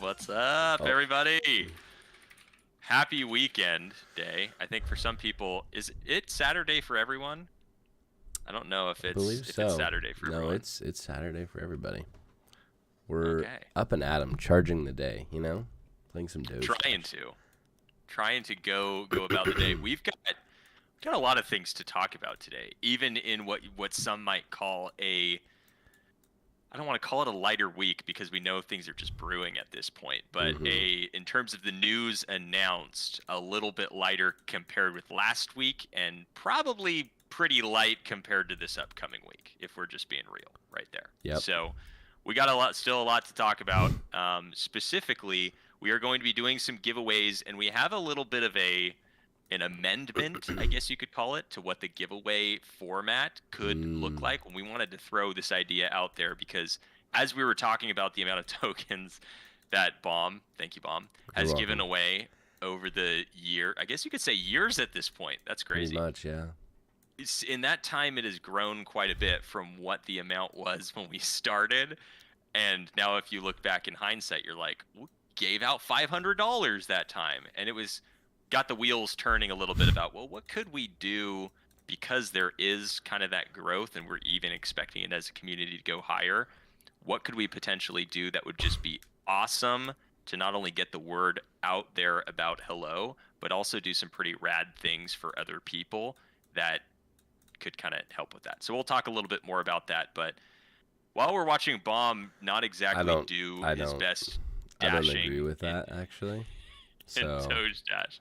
What's up, Oh, everybody? Happy weekend day. I think for some people, is it Saturday for everyone? I don't know if I it's believe if it's so. Saturday for No, everyone. it's Saturday for everybody. We're Okay. up and at 'em, charging the day. Playing some Doge Trying Dash. to. Trying to go about the day. We've got a lot of things to talk about today, even in what some might call a I don't want to call it a lighter week because we know things are just brewing at this point, but Mm-hmm. in terms of the news announced, a little bit lighter compared with last week and probably pretty light compared to this upcoming week if we're just being real right there. Yep. So, we got still a lot to talk about. Specifically, we are going to be doing some giveaways and we have a little bit of an amendment, I guess you could call it, to what the giveaway format could look Mm, like when we wanted to throw this idea out there because as we were talking about the amount of tokens that Bomb, thank you Bomb, you're has given welcome. away over the year, I guess you could say years at this point. That's Pretty crazy. much, yeah. In that time it has grown quite a bit from what the amount was when we started. And now if you look back in hindsight, you're like, we gave out $500 that time. And it was got the wheels turning a little bit about, well, what could we do because there is kind of that growth and we're even expecting it as a community to go higher. What could we potentially do that would just be awesome to not only get the word out there about hello, but also do some pretty rad things for other people that could kind of help with that. So we'll talk a little bit more about that, but while we're watching Bomb not I exactly don't, do I his don't, best I don't agree dashing with that actually. in So, Doge Dash,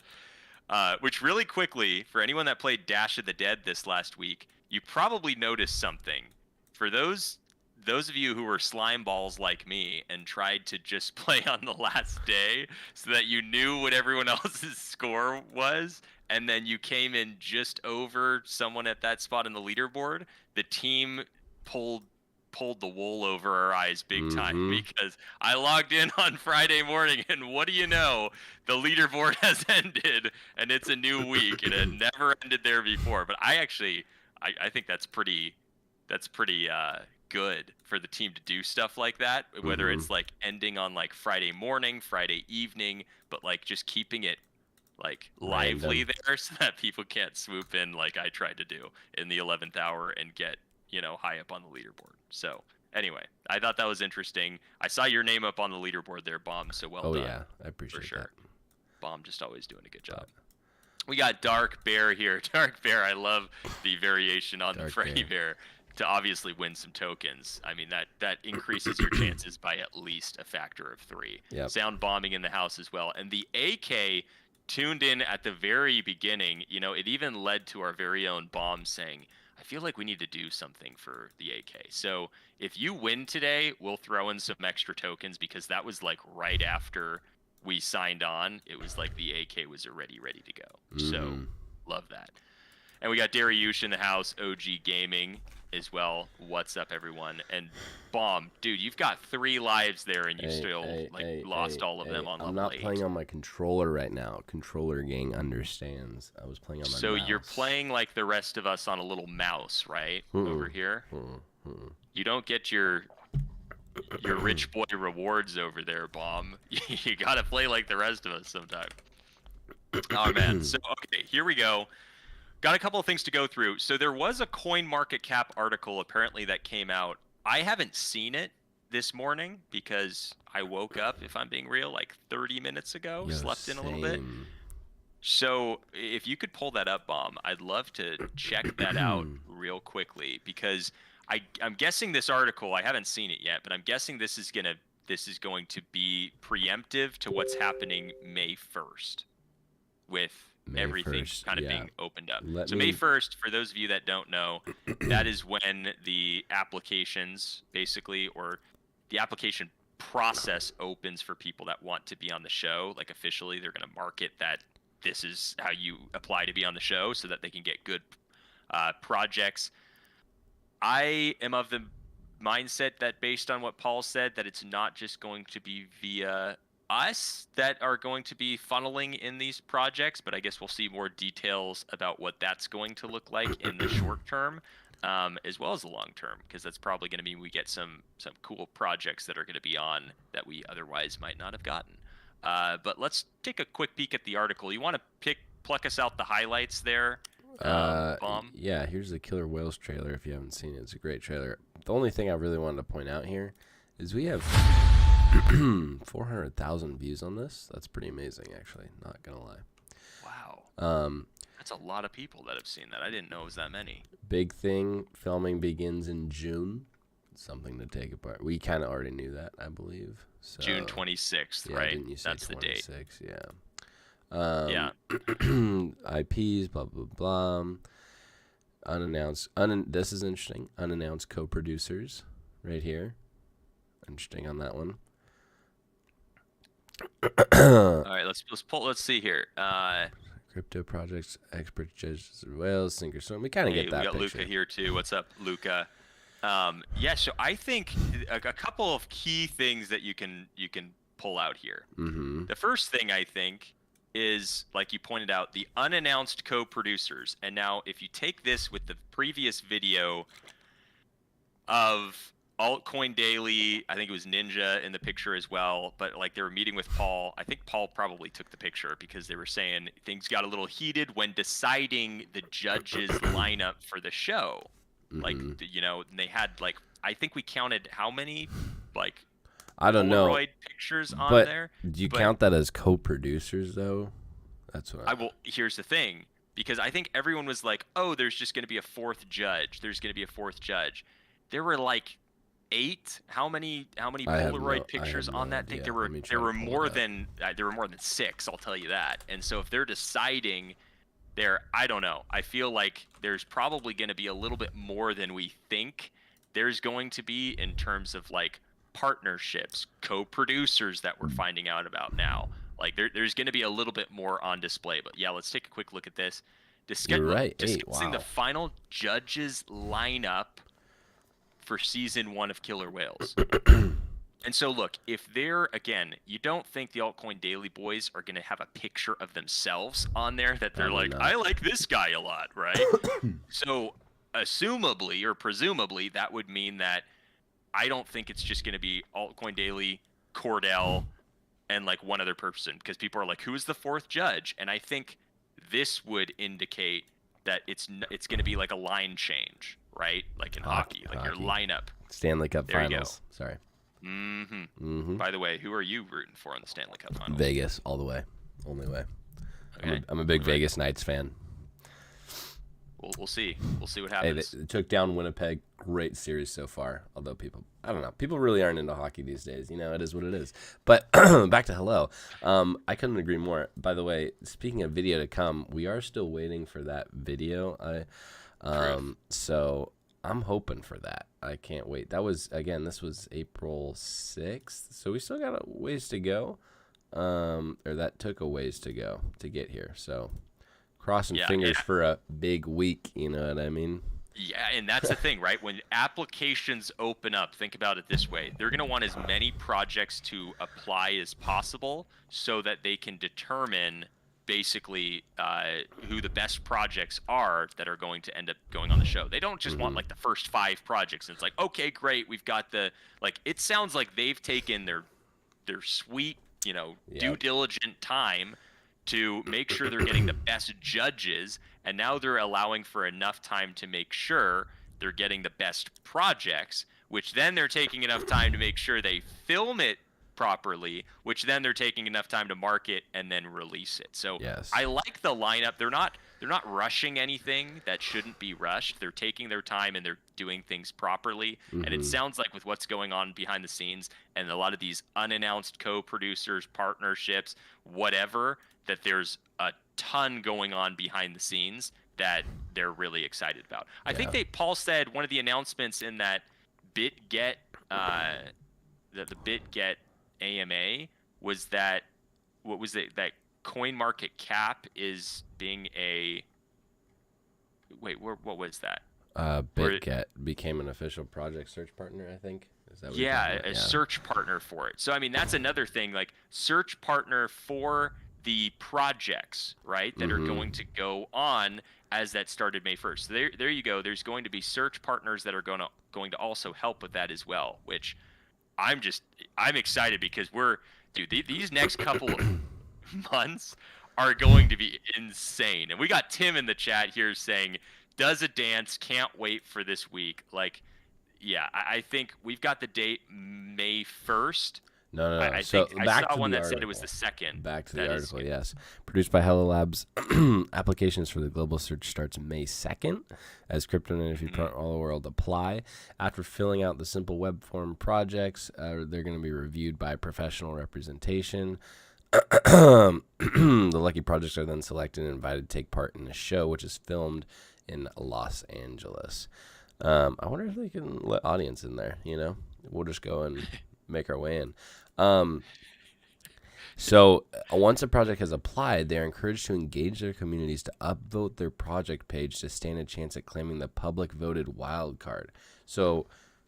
which really quickly, for anyone that played Dash of the Dead this last week, you probably noticed something. For those of you who were slime balls like me and tried to just play on the last day so that you knew what everyone else's score was, and then you came in just over someone at that spot in the leaderboard, the team pulled pulled the wool over our eyes big time mm-hmm. because I logged in on Friday morning and what do you know? The leaderboard has ended and it's a new week. It had never ended there before. But I think that's pretty good for the team to do stuff like that, whether Mm-hmm. it's like ending on like Friday morning, Friday evening, but like just keeping it like lively Random. there so that people can't swoop in like I tried to do in the 11th hour and get, high up on the leaderboard. So, anyway, I thought that was interesting. I saw your name up on the leaderboard there, Bomb, so well Oh done yeah, I for appreciate that. sure. Bomb just always doing a good But job. We got Dark Bear here. Dark Bear, I love the variation on the Dark Freddy Bear. Bear to obviously win some tokens. I mean that increases your chances by at least a factor of 3. Yep. Sound bombing in the house as well. And the AK tuned in at the very beginning. It even led to our very own Bomb saying, I feel like we need to do something for the AK. So if you win today, we'll throw in some extra tokens because that was like right after we signed on. It was like the AK was already ready to go. So Mm-hmm. love that. And we got Dariush in the house, OG Gaming as well. What's up, everyone? And Bomb, dude, you've got 3 lives there, and you Hey, still hey, like hey, lost hey, all of them hey. on I'm level not 8. playing on my controller right now. Controller gang understands. I was playing on my So you're mouse. playing like the rest of us on a little mouse, right? Over Mm-mm. here. Mm-mm. You don't get your rich boy rewards over there, Bomb. You got to play like the rest of us sometime. Oh man. So okay, here we go. Got a couple of things to go through. So there was a Coin Market Cap article apparently that came out. I haven't seen it this morning because I woke up, if I'm being real, like 30 minutes ago, Yo, slept in a little bit. same. So if you could pull that up, Bomb, I'd love to check that out real quickly because I'm guessing this article, I haven't seen it yet, but I'm guessing this is going to be preemptive to what's happening May 1st with May everything 1st, kind of yeah. being opened up. Let So May me. 1st, for those of you that don't know, that is when the applications basically, or the application process opens for people that want to be on the show. Like officially, they're going to market that this is how you apply to be on the show so that they can get good projects. I am of the mindset that based on what Paul said, that it's not just going to be via us that are going to be funneling in these projects, but I guess we'll see more details about what that's going to look like in the short term. as well as the long term, because that's probably going to mean we get some cool projects that are going to be on that we otherwise might not have gotten. But let's take a quick peek at the article. You want to pluck us out the highlights there, Bomb? Yeah, here's the Killer Whales trailer if you haven't seen it. It's a great trailer. The only thing I really wanted to point out here is we have 400,000 views on this. That's pretty amazing, actually. Not going to lie. Wow. That's a lot of people that have seen that. I didn't know it was that many. Big thing, filming begins in June. Something to take apart. We kind of already knew that, I believe. So, June 26th, yeah, right? Didn't you say That's 26? the date. Yeah. Yeah. IPs, blah, blah, blah. Unannounced. This is interesting. Unannounced co-producers right here. Interesting on that one. All right, let's see here. Crypto projects, expert judges, whales, sink or swim. We kind of get that. We got picture. Luca here too. What's up, Luca? Yeah, so I think a couple of key things that you can pull out here. Mm-hmm. The first thing I think is, like you pointed out, the unannounced co-producers. And now, if you take this with the previous video of Altcoin Daily, I think it was Ninja in the picture as well, but like they were meeting with Paul. I think Paul probably took the picture because they were saying things got a little heated when deciding the judges lineup for the show. Mm-hmm. Like, you know, they had like, I think we counted how many, like, I don't know, pictures on but there. Do you count that as co-producers though? That's what I will. Here's the thing, because I think everyone was like, "Oh, there's just going to be a fourth judge. There's going to be a fourth judge." There were like 8. How many Polaroid pictures on that? I think there were more than 6. I'll tell you that. And so if they're deciding there, I don't know. I feel like there's probably going to be a little bit more than we think there's going to be in terms of like partnerships, co-producers that we're finding out about now. Like there's going to be a little bit more on display. But yeah, let's take a quick look at this. You're right. Discussing the final judges lineup for season 1 of Killer Whales. And so look, if they're, again, you don't think the Altcoin Daily boys are going to have a picture of themselves on there that they're like, I like this guy a lot, right? So assumably or presumably that would mean that I don't think it's just going to be Altcoin Daily, Cordell, and like one other person, because people are like, who is the fourth judge? And I think this would indicate that it's going to be like a line change, right? Like in hockey, like your lineup. Stanley Cup there Finals. Sorry. Mm-hmm. Mm-hmm. By the way, who are you rooting for in the Stanley Cup Finals? Vegas, all the way. Only way. Okay. I'm a big Vegas Knights fan. We'll see. We'll see what happens. Hey, they took down Winnipeg. Great series so far. Although I don't know. People really aren't into hockey these days. You know, it is what it is. But back to Hello. I couldn't agree more. By the way, speaking of video to come, we are still waiting for that video. So I'm hoping for that. I can't wait. This was April 6th. So we still got a ways to go. Or that took a ways to go to get here. So crossing fingers for a big week, you know what I mean? Yeah, and that's the thing, right? When applications open up, think about it this way. They're going to want as many projects to apply as possible so that they can determine basically who the best projects are that are going to end up going on the show. They don't just want like the first 5 projects and it's like, okay, great, we've got it sounds like they've taken their sweet, due diligent time to make sure they're getting the best judges, and now they're allowing for enough time to make sure they're getting the best projects, which then they're taking enough time to make sure they film it properly, which then they're taking enough time to market and then release it. So yes. I like the lineup. They're not rushing anything that shouldn't be rushed. They're taking their time and they're doing things properly. And it sounds like with what's going on behind the scenes and a lot of these unannounced co-producers, partnerships, whatever, that there's a ton going on behind the scenes that they're really excited about. I think Paul said one of the announcements in that BitGet, the BitGet AMA was that, what was it, that CoinMarketCap is being what was that? BitGet became an official project search partner, I think. Is that what a search partner for it. So I mean, that's another thing, like search partner for the projects, right, that are going to go on as that started May 1st. So there you go. There's going to be search partners that are going to also help with that as well, which I'm excited because these next couple of months are going to be insane. And we got Tim in the chat here saying, does a dance, can't wait for this week. Like, yeah, I think we've got the date May 1st. No. I So think I back saw to one the that article. said it was the second. Back to That the is article, good. yes. Produced by Hello Labs. Applications for the global search starts May 2nd as crypto and NFT partners all over the world apply. After filling out the simple web form projects, they're going to be reviewed by professional representation. The lucky projects are then selected and invited to take part in a show, which is filmed in Los Angeles. I wonder if they can let audience in there, you know? We'll just go and make our way in. So once a project has applied, they're encouraged to engage their communities to upvote their project page to stand a chance at claiming the public voted wild card. So,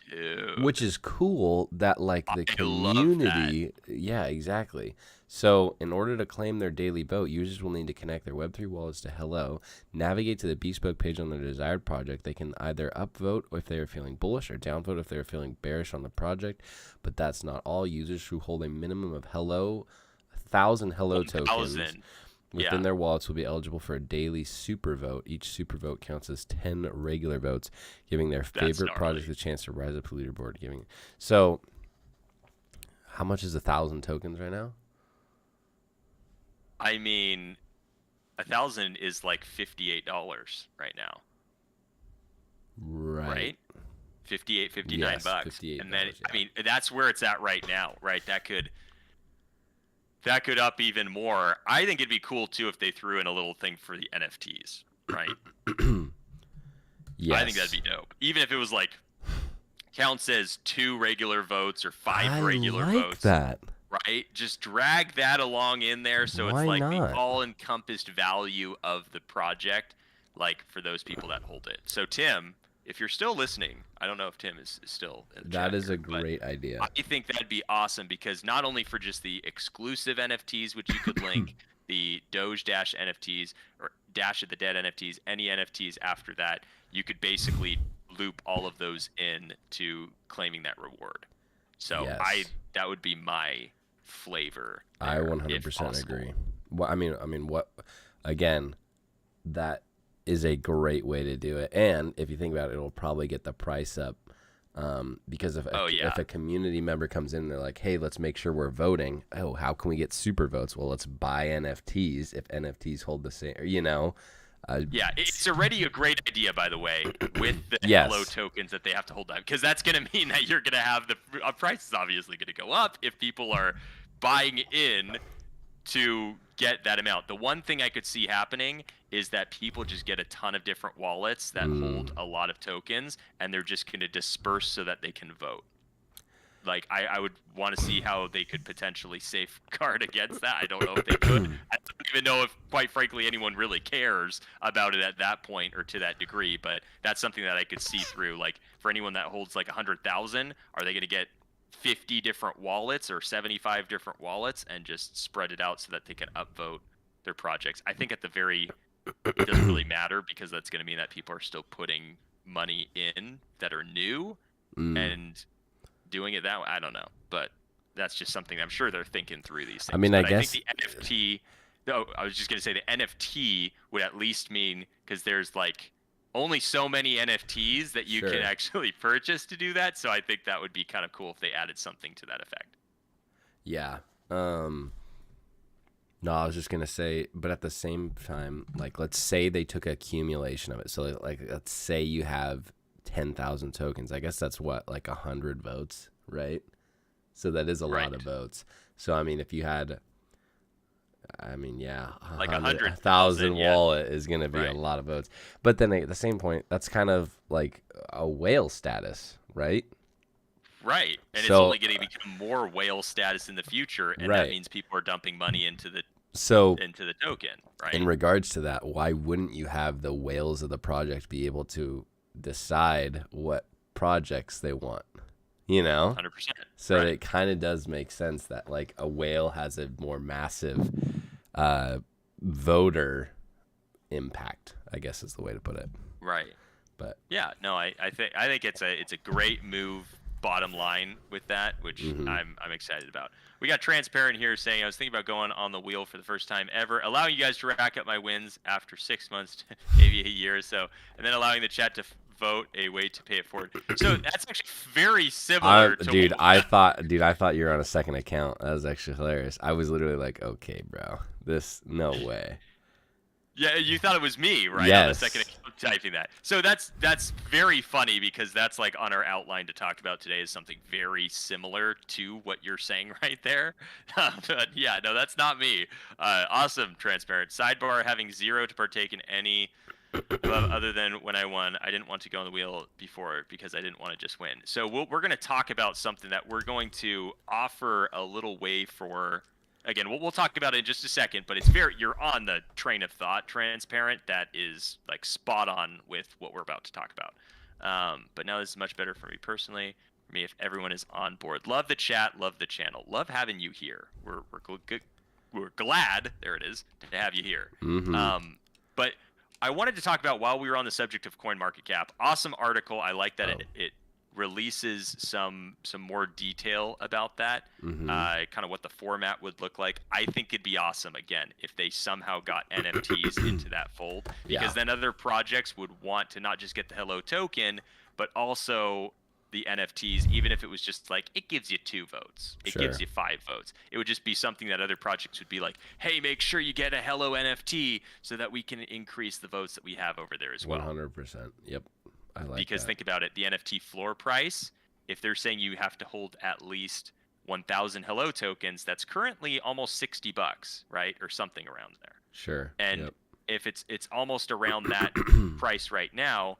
Dude, which is cool that like the I love that. community, yeah, exactly. So in order to claim their daily vote, users will need to connect their Web3 wallets to Hello, navigate to the bespoke page on their desired project. They can either upvote if they are feeling bullish or downvote if they are feeling bearish on the project. But that's not all. Users who hold a minimum of 1,000 Hello tokens 1,000. within Yeah. their wallets will be eligible for a daily super vote. Each super vote counts as 10 regular votes, giving their favorite project the chance to rise up the leaderboard. So, how much is 1,000 tokens right now? I mean, 1,000 is like $58 right now, right? 58, 59 Yes, bucks. $58, And then, yeah. I mean, that's where it's at right now, right? That could up even more. I think it'd be cool too if they threw in a little thing for the NFTs, right? Yes. I think that'd be dope. Even if it was like counts as 2 regular votes or 5 regular I like votes. that. Right? Just drag that along in there so Why it's like not? the all-encompassed value of the project, like for those people that hold it. So Tim, if you're still listening, I don't know if Tim is still in the That chat is here, a great idea. I think that'd be awesome because not only for just the exclusive NFTs, which you could link, the Doge Dash NFTs or Dash of the Dead NFTs, any NFTs after that, you could basically loop all of those in to claiming that reward. So Yes. that would be my flavor. I there, 100% if agree. Well, I mean, what? Again, that is a great way to do it. And if you think about it, it'll probably get the price up. Because if a community member comes in and they're like, hey, let's make sure we're voting. Oh, how can we get super votes? Well, let's buy NFTs if NFTs hold the same, you know. Yeah, it's already a great idea, by the way, with the Yes. Hello tokens that they have to hold up, because that's going to mean that you're going to have the price is obviously going to go up if people are buying in to get that amount. The one thing I could see happening is that people just get a ton of different wallets that hold a lot of tokens, and they're just going to disperse so that they can vote. Like, I would want to see how they could potentially safeguard against that. I don't know if they could. I don't even know if, quite frankly, anyone really cares about it at that point or to that degree. But that's something that I could see through. Like, for anyone that holds like 100,000, are they going to get 50 different wallets or 75 different wallets and just spread it out so that they can upvote their projects? I think at the very, it doesn't really matter because that's going to mean that people are still putting money in that are new and doing it that way. I don't know, but that's just something I'm sure they're thinking through these things. I mean, but I guess think the NFT. No, I was just gonna say the NFT would at least mean because there's like only so many NFTs that you can actually purchase to do that. So I think that would be kind of cool if they added something to that effect. Yeah. No, I was just gonna say, but at the same time, like, let's say they took accumulation of it. So, like, let's say you have 10,000 tokens. I guess that's what, like 100 votes, right? So that is a lot of votes. So I mean, if you had, I mean, yeah, like 100,000 wallet is gonna be a lot of votes. But then at the same point, that's kind of like a whale status, right? Right, and it's only going to become more whale status in the future, and that means people are dumping money into the token, right? In regards to that, why wouldn't you have the whales of the project be able to decide what projects they want? You know, 100%. So it kind of does make sense that like a whale has a more massive uh, voter impact, I guess is the way to put it. Right. But Yeah, no, I think it's a great move bottom line with that, which mm-hmm. I'm excited about. We got Transparent here saying I was thinking about going on the wheel for the first time ever, allowing you guys to rack up my wins after 6 months, maybe a year or so, and then allowing the chat to vote a way to pay it forward. So that's actually very similar to Dude, what I thought you were on a second account. That was actually hilarious. I was literally like, okay, bro, no way. Yeah, you thought it was me, right? On the second Yes. account typing that. So that's very funny because that's like on our outline to talk about today is something very similar to what you're saying right there. But yeah, no, that's not me. Awesome, Transparent. Sidebar: having zero to partake in any other than when I won. I didn't want to go on the wheel before because I didn't want to just win. So we're going to talk about something that we're going to offer a little way for. Again, we'll talk about it in just a second, but you're on the train of thought, Transparent. That is like spot on with what we're about to talk about. But now this is much better for me personally. For me, if everyone is on board, love the chat, love the channel, love having you here. We're glad, there it is, to have you here. Mm-hmm. But I wanted to talk about, while we were on the subject of CoinMarketCap, awesome article. I like that it releases some more detail about that, Mm-hmm. kind of what the format would look like. I think it'd be awesome, again, if they somehow got NFTs into that fold, because then other projects would want to not just get the Hello token, but also the NFTs, even if it was just like, it gives you 2 votes, it gives you 5 votes. It would just be something that other projects would be like, hey, make sure you get a Hello NFT so that we can increase the votes that we have over there as well. 100%. Yep. I like because that. think about it, the NFT floor price, if they're saying you have to hold at least 1,000 Hello tokens, that's currently almost $60, right, or something around there. Sure. And if it's almost around that price right now,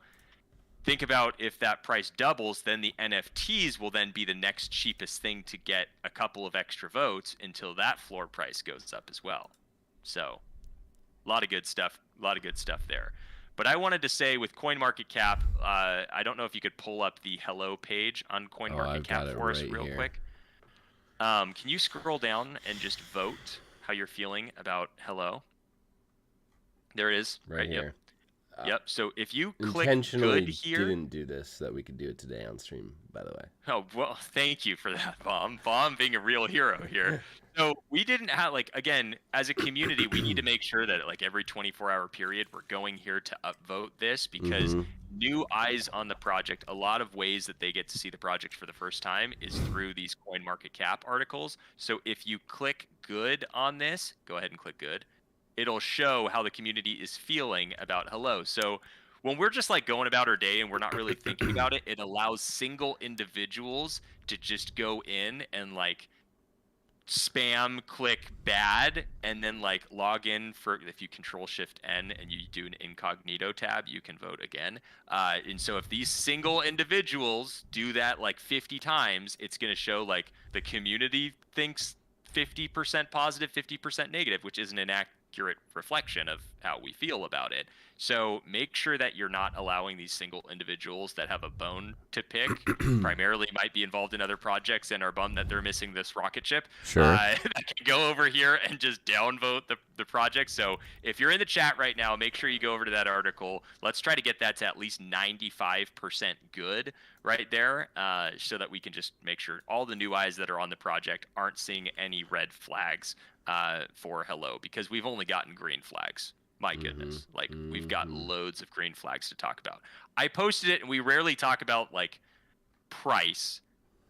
think about if that price doubles, then the NFTs will then be the next cheapest thing to get a couple of extra votes until that floor price goes up as well. So a lot of good stuff there. But I wanted to say with CoinMarketCap, I don't know if you could pull up the Hello page on CoinMarketCap for us real quick. Can you scroll down and just vote how you're feeling about Hello? There it is. Right here. Yep. So if you click intentionally good here, didn't do this so that we could do it today on stream, by the way. Oh, well, thank you for that, Bomb. Bomb being a real hero here. So we didn't have, like, again, as a community, we need to make sure that like every 24-hour period, we're going here to upvote this, because new eyes on the project, a lot of ways that they get to see the project for the first time is through these CoinMarketCap articles. So if you click good on this, go ahead and click good. It'll show how the community is feeling about Hello. So when we're just like going about our day and we're not really thinking about it, it allows single individuals to just go in and like spam click bad and then like log in. For if you control shift N and you do an incognito tab, you can vote again. And so if these single individuals do that like 50 times, it's going to show like the community thinks 50% positive, 50% negative, which isn't an accurate reflection of how we feel about it. So make sure that you're not allowing these single individuals that have a bone to pick, primarily might be involved in other projects and are bummed that they're missing this rocket ship. Sure. That can go over here and just downvote the project. So if you're in the chat right now, make sure you go over to that article. Let's try to get that to at least 95% good right there, so that we can just make sure all the new eyes that are on the project aren't seeing any red flags for Hello, because we've only gotten green flags. My goodness, like we've got loads of green flags to talk about. I posted it, and we rarely talk about like price.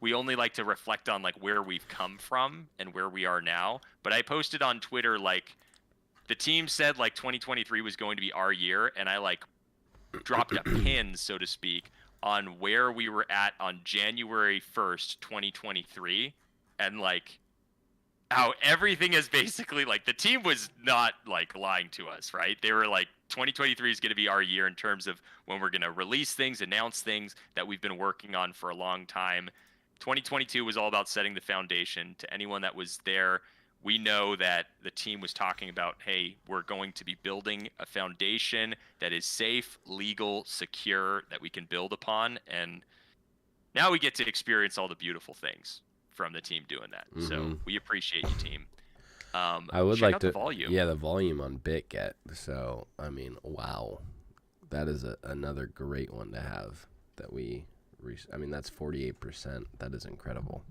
We only like to reflect on like where we've come from and where we are now. But I posted on Twitter, like, the team said like 2023 was going to be our year, and I like dropped a pin, so to speak, on where we were at on January 1st, 2023, and like how everything is basically like the team was not like lying to us, right? They were like 2023 is going to be our year in terms of when we're going to release things, announce things that we've been working on for a long time. 2022 was all about setting the foundation. To anyone that was there, we know that the team was talking about, hey, we're going to be building a foundation that is safe, legal, secure, that we can build upon. And now we get to experience all the beautiful things from the team doing that. So we appreciate you, team. I would Check like out the to, volume. yeah, the volume on BitGet. So, I mean, wow, that is another great one to have. That I mean, that's 48%. That is incredible.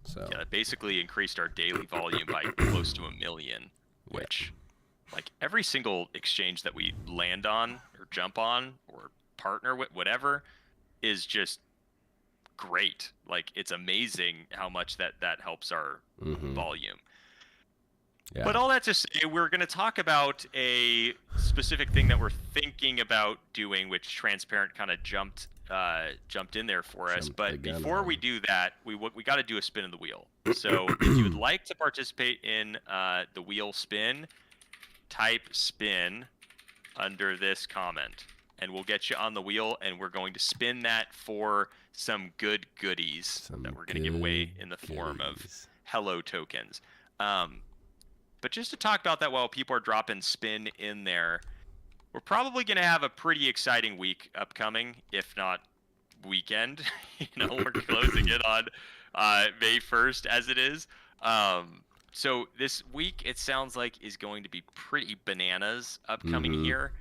So, Yeah, it basically increased our daily volume by close to 1 million, yeah. which like every single exchange that we land on or jump on or partner with, whatever, is just great. Like it's amazing how much that helps our Mm-hmm. volume. Yeah. But all that to say, we're going to talk about a specific thing that we're thinking about doing, which Transparent kind of jumped in there for us. Jumped the But gun before we on. do that, we got to do a spin of the wheel. So if you would like to participate in the wheel spin, type spin under this comment, and we'll get you on the wheel, and we're going to spin that for some good goodies that we're going to give away in the form of Hello tokens. But just to talk about that while people are dropping spin in there, we're probably going to have a pretty exciting week upcoming, if not weekend. We're closing it on May 1st as it is. So this week, it sounds like, is going to be pretty bananas upcoming Mm-hmm. here.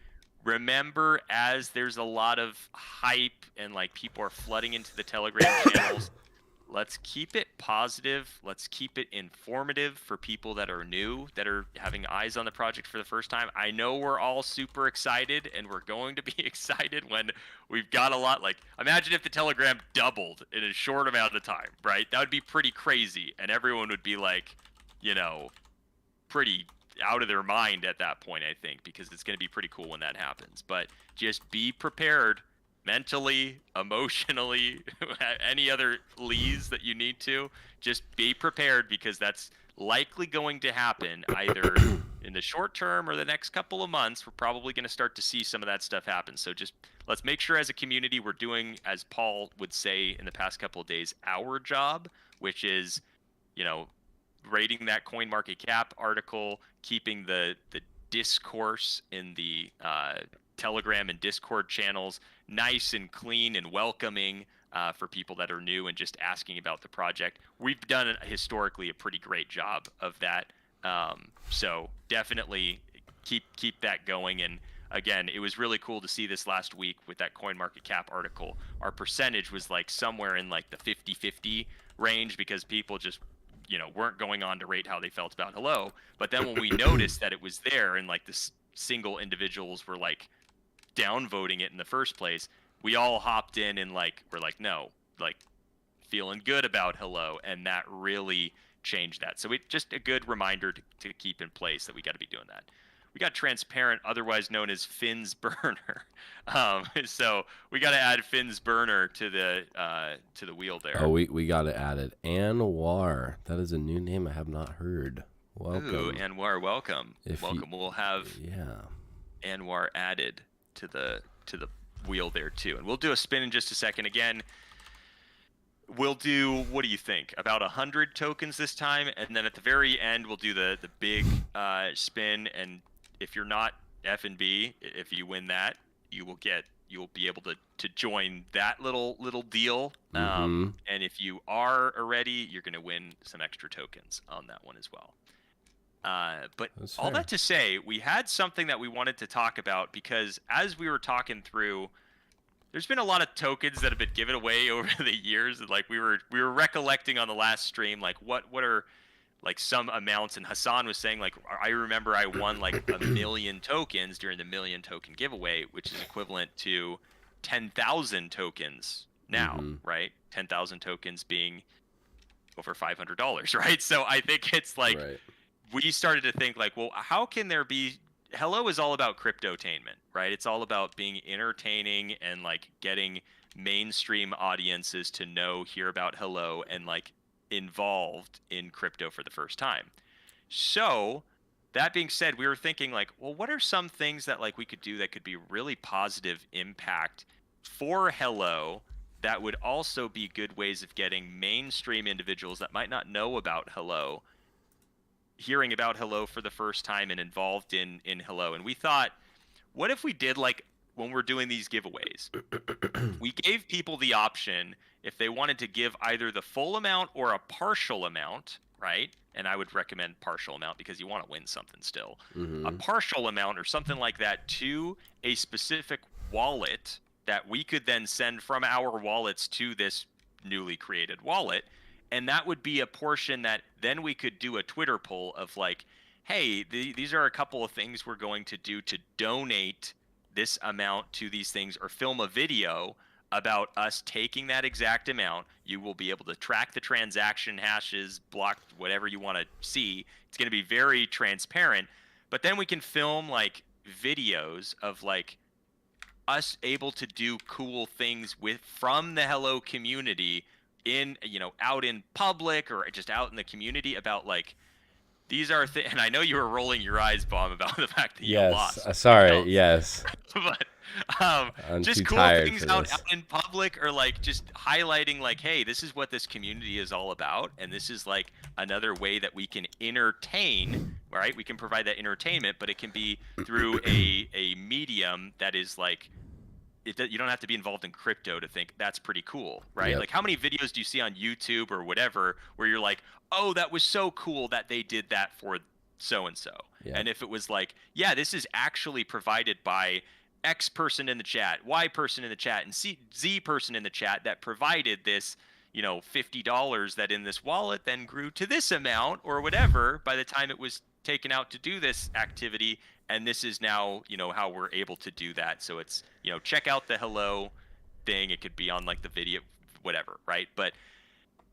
Remember, as there's a lot of hype and like people are flooding into the Telegram channels, let's keep it positive. Let's keep it informative for people that are new, that are having eyes on the project for the first time. I know we're all super excited, and we're going to be excited when we've got a lot. Like, imagine if the Telegram doubled in a short amount of time, right? That would be pretty crazy, and everyone would be like, you know, pretty out of their mind at that point, I think, because it's going to be pretty cool when that happens. But just be prepared mentally, emotionally, any other leads that you need to. Just be prepared, because that's likely going to happen either in the short term or the next couple of months. We're probably going to start to see some of that stuff happen. So just let's make sure as a community we're doing, as Paul would say in the past couple of days, our job, which is, rating that coin market cap article, keeping the discourse in the Telegram and Discord channels nice and clean and welcoming for people that are new and just asking about the project. We've done historically a pretty great job of that. So definitely keep that going. And again, it was really cool to see this last week with that coin market cap article. Our percentage was like somewhere in like the 50-50 range, because people just weren't going on to rate how they felt about Hello. But then when we noticed that it was there and like the single individuals were like downvoting it in the first place, we all hopped in and like we're like, no, like feeling good about Hello, and that really changed that. So it just a good reminder to keep in place that we got to be doing that. We got Transparent, otherwise known as Finn's Burner. So we got to add Finn's Burner to the wheel there. Oh, we got it added. Anwar. That is a new name I have not heard. Welcome. Ooh, Anwar, welcome. Welcome. We'll have yeah, Anwar added to the wheel there too. And we'll do a spin in just a second. Again, we'll do, what do you think, about 100 tokens this time, and then at the very end we'll do the big spin. And if you're not F&B, if you win that, you'll be able to join that little deal. Mm-hmm. And if you are already, you're going to win some extra tokens on that one as well. But all that to say, we had something that we wanted to talk about, because as we were talking through, there's been a lot of tokens that have been given away over the years. And like we were recollecting on the last stream, like what are like some amounts, and Hassan was saying, like, I remember I won like 1 million tokens during the 1,000,000 token giveaway, which is equivalent to 10,000 tokens now, right? 10,000 tokens being over $500, right? So I think it's like, we started to think like, well, how can there be, Hello is all about cryptotainment, right? It's all about being entertaining and like getting mainstream audiences to hear about Hello and like involved in crypto for the first time. So that being said, we were thinking like, well, what are some things that like we could do that could be really positive impact for Hello, that would also be good ways of getting mainstream individuals that might not know about Hello hearing about Hello for the first time and involved in Hello. And we thought, what if we did like when we're doing these giveaways, we gave people the option if they wanted to give either the full amount or a partial amount right? And I would recommend partial amount because you want to win something still. A Mm-hmm. partial amount or something like that to a specific wallet that we could then send from our wallets to this newly created wallet. And that would be a portion that then we could do a Twitter poll of like, hey, these are a couple of things we're going to do to donate this amount to these things, or film a video about us taking that exact amount. You will be able to track the transaction hashes, block whatever you want to see. It's going to be very transparent. But then we can film like videos of like us able to do cool things with from the Hello community in, out in public or just out in the community about like these are and I know you were rolling your eyes, Bomb, about the fact that you Yes. lost Sorry. accounts. Yes. But I'm just too cool tired things for out this. in public, or like just highlighting like, hey, this is what this community is all about, and this is like another way that we can entertain, right? We can provide that entertainment, but it can be through a medium that is like, you don't have to be involved in crypto to think that's pretty cool, right? Yep. Like, how many videos do you see on YouTube or whatever where you're like, oh, that was so cool that they did that for so and so? Yep. And if it was like, yeah, this is actually provided by X person in the chat, Y person in the chat, and Z person in the chat that provided this, $50 that in this wallet then grew to this amount or whatever by the time it was taken out to do this activity. And this is now, how we're able to do that. So it's, check out the Hello thing. It could be on like the video, whatever, right? But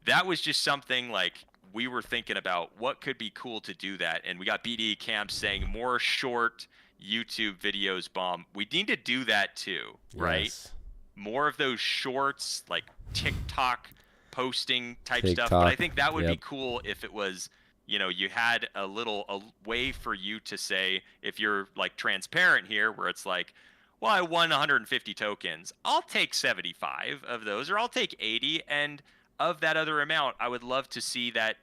that was just something like we were thinking about what could be cool to do that. And we got BD Camp saying more short YouTube videos, Bomb. We need to do that too, right? Yes. More of those shorts, like TikTok posting type stuff. TikTok. But I think that would be Yep. cool if it was, you had a way for you to say, if you're like transparent here, where it's like, well, I won 150 tokens. I'll take 75 of those, or I'll take 80. And of that other amount, I would love to see that,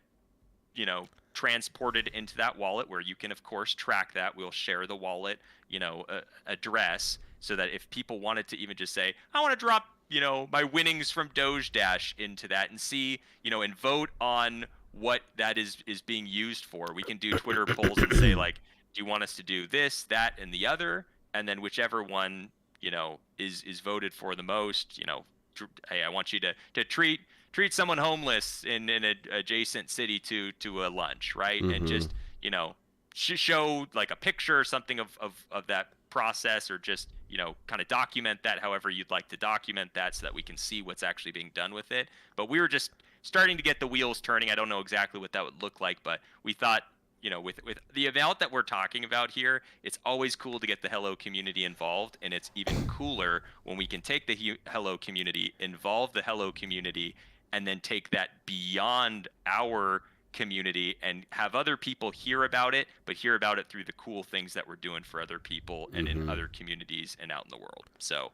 transported into that wallet where you can, of course, track that. We'll share the wallet, address, so that if people wanted to even just say, I want to drop, my winnings from Doge Dash into that and see, and vote on what that is being used for. We can do Twitter polls and say like, do you want us to do this, that, and the other? And then whichever one, is voted for the most, hey, I want you to treat someone homeless in an adjacent city to a lunch, right? And Mm-hmm. just, show like a picture or something of that process, or just, kind of document that however you'd like to document that, so that we can see what's actually being done with it. But we were just starting to get the wheels turning. I don't know exactly what that would look like, but we thought, with the amount that we're talking about here, it's always cool to get the Hello community involved, and it's even cooler when we can take the Hello community, involve the Hello community, and then take that beyond our community and have other people hear about it, but hear about it through the cool things that we're doing for other people and in Mm-hmm. other communities and out in the world. So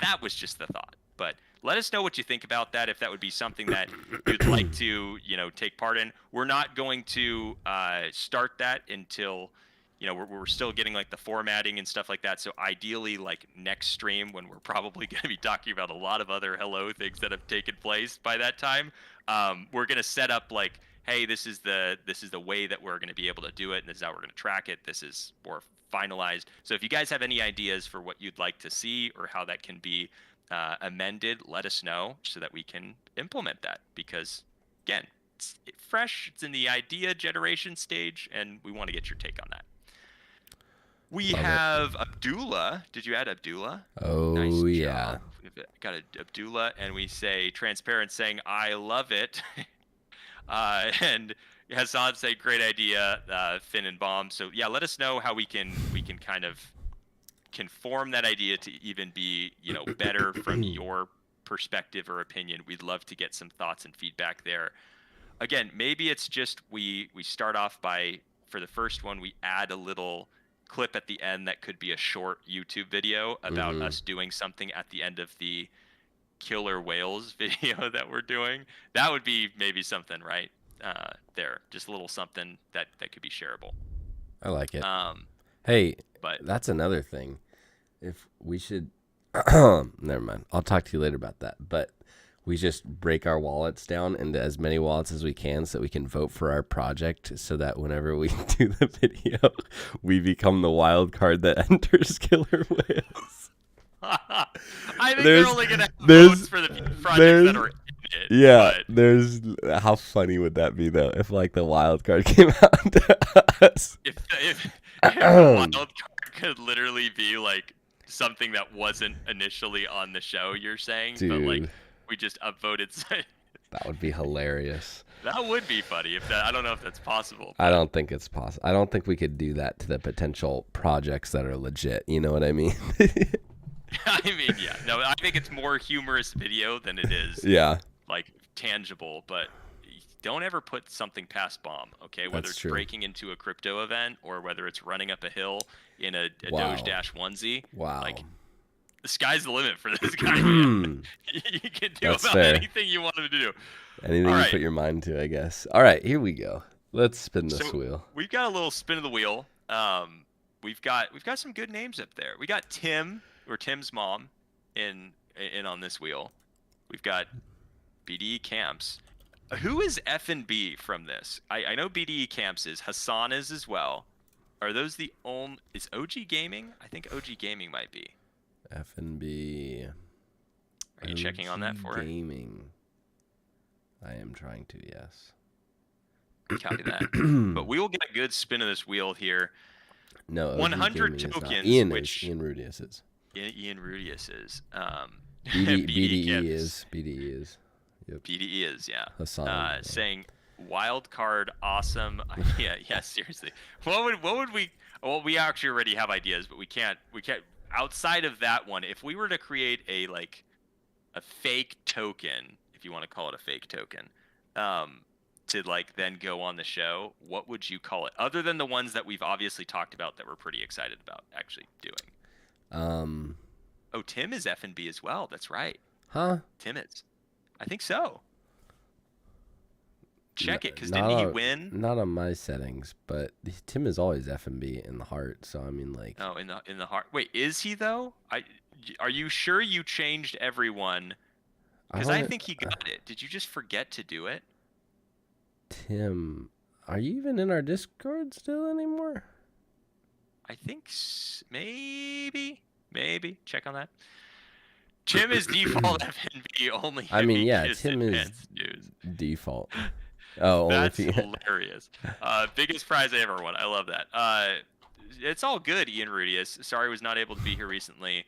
that was just the thought. But let us know what you think about that, if that would be something that you'd like to, take part in. We're not going to start that until, we're still getting like the formatting and stuff like that. So ideally, like next stream, when we're probably going to be talking about a lot of other Hello things that have taken place by that time, we're going to set up like, hey, this is the way that we're going to be able to do it, and this is how we're going to track it. This is more finalized. So if you guys have any ideas for what you'd like to see or how that can be amended, let us know so that we can implement that. Because again, it's fresh, it's in the idea generation stage, and we want to get your take on that. We Love it. have Abdullah. Did you add Abdullah? Oh Nice yeah. job. We've got Abdullah, and we say transparent, saying I love it. And Hassan say great idea, Finn and Bomb. So yeah, let us know how we can kind of conform that idea to even be, better from your perspective or opinion. We'd love to get some thoughts and feedback there. Again, maybe it's just we start off by, for the first one, we add a little clip at the end that could be a short YouTube video about Mm-hmm. us doing something at the end of the killer whales video that we're doing. That would be maybe something, right? There, just a little something that could be shareable. I like it. Um, Hey, but that's another thing. If we should, never mind. I'll talk to you later about that. But we just break our wallets down into as many wallets as we can so that we can vote for our project so that whenever we do the video, we become the wild card that enters killer whales. I think they're only gonna have there's votes for the projects there's that are in it. yeah, But there's how funny would that be though if like the wild card came out to us? if the wild card could literally be like something that wasn't initially on the show, you're saying, but like Dude, we just upvoted. that would be hilarious. That would be funny if that. I don't know if that's possible. I don't think it's possible. I don't think we could do that to the potential projects that are legit. You know what I mean? I mean, yeah, no, I think it's more humorous video than it is Yeah, like tangible. But don't ever put something past bomb, okay? Whether That's it's true. breaking into a crypto event or whether it's running up a hill in a Wow. Doge Dash onesie. wow. Like, the sky's the limit for this guy, man. You can do That's about fair. anything you want him to do. Anything All you right. put your mind to, I guess. All right, here we go. Let's spin this So- wheel. We've got a little spin of the wheel. We've got some good names up there. We got Tim or Tim's mom in on this wheel. We've got BDE Camps. Who is F&B from this? I know BDE Camps is. Hassan is as well. Are those the only? Is OG Gaming? I think OG Gaming might be. F&B. Are you checking on that for her? Gaming. I am trying to, yes. Copy that. But we will get a good spin of this wheel here. No, OG 100 Gaming is not. tokens, Ian which- is. Ian Rudius is. Ian Rudius is. BDE Gibbs. is. BDE is. Yep. BDE is, yeah. Hassan. Saying wild card, awesome. Yeah, seriously. What would we? Well, we actually already have ideas, but we can't. Outside of that one, if we were to create a fake token, if you want to call it a fake token, to like then go on the show, what would you call it? Other than the ones that we've obviously talked about that we're pretty excited about actually doing. Oh, Tim is F&B as well. That's right. Huh? Tim is. I think so. Check it, because Not didn't he on- win? Not on my settings, but Tim is always F&B in the heart. So I mean, like, Oh, in the heart. Wait, is he though? Are you sure you changed everyone? Because I don't- think he got it. Did you just forget to do it? Tim, are you even in our Discord still anymore? I think maybe. Check on that. Tim is default FNB only. I mean, heavy yeah, kiss Tim is advanced news. default. Oh, only That's if you... hilarious. Biggest prize I ever won. I love that. It's all good, Ian Rudius. Sorry I was not able to be here recently.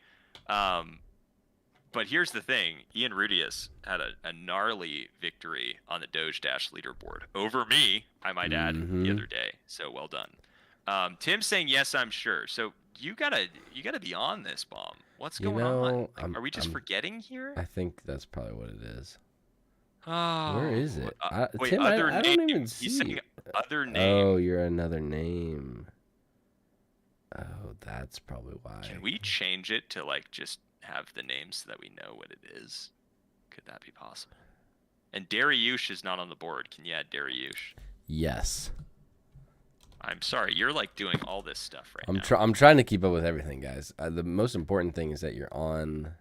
But here's the thing. Ian Rudius had a gnarly victory on the Doge Dash leaderboard. Over me, I might add, the other day. So well done. Tim's saying, yes, I'm sure. So you gotta be on this, Bomb. What's You going on? know, Like, are we just forgetting here? I think that's probably what it is. Oh, Where is it? wait, Tim, other I don't name. even He's see. saying other name. Oh, you're another name. Oh, that's probably why. Can we change it to like just have the name so that we know what it is? Could that be possible? And Dariush is not on the board. Can you add Dariush? Yes. I'm sorry, you're like doing all this stuff right now. I'm trying to keep up with everything, guys. The most important thing is that you're on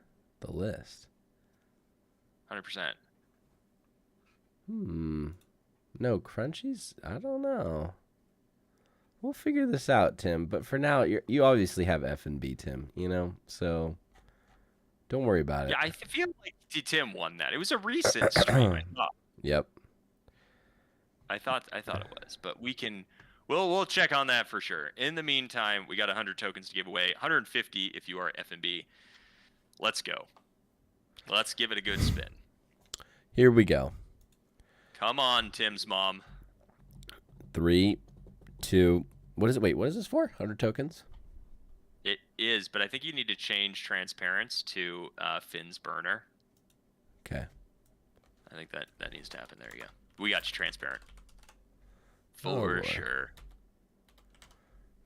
the list. 100%. No, Crunchies? I don't know. We'll figure this out, Tim. But for now, you obviously have F&B, Tim, you know? So don't worry about it. Yeah, I feel like Tim won that. It was a recent stream, I thought. Yep. I thought it was, but we'll check on that for sure. In the meantime, we got 100 tokens to give away, 150 if you are F&B. Let's go. Let's give it a good spin. Here we go. Come on, Tim's mom. 3, 2. What is it? Wait, what is this for? 100 tokens? It is, but I think you need to change transparency to Finn's burner. Okay. I think that needs to happen. There you go. We got you transparent. Oh, For boy. sure.